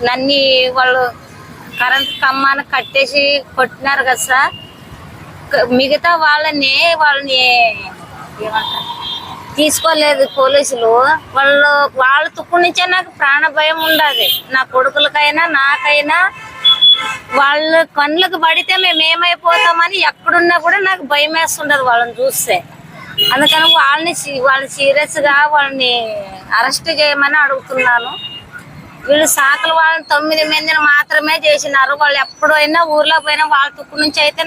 నన్ను వాళ్ళు కరెంట్ కమ్మాన కట్టేసి కొట్టినారు కదా సార్. మిగతా వాళ్ళని ఏమంటారు తీసుకోలేదు పోలీసులు. వాళ్ళు తుక్కు నుంచే నాకు ప్రాణ భయం ఉండదు. నా కొడుకులకైనా నాకైనా వాళ్ళ కళ్ళకు పడితే మేము ఏమైపోతామని ఎక్కడున్నా కూడా నాకు భయం వేస్తుండదు వాళ్ళని చూస్తే. అందుకని వాళ్ళని సీరియస్గా వాళ్ళని అరెస్ట్ చేయమని అడుగుతున్నాను. వీళ్ళు సాకలు వాళ్ళని 9 మందిని మాత్రమే చేసినారు. వాళ్ళు ఎప్పుడైనా ఊర్లో పోయినా వాళ్ళ తుక్కు నుంచి అయితే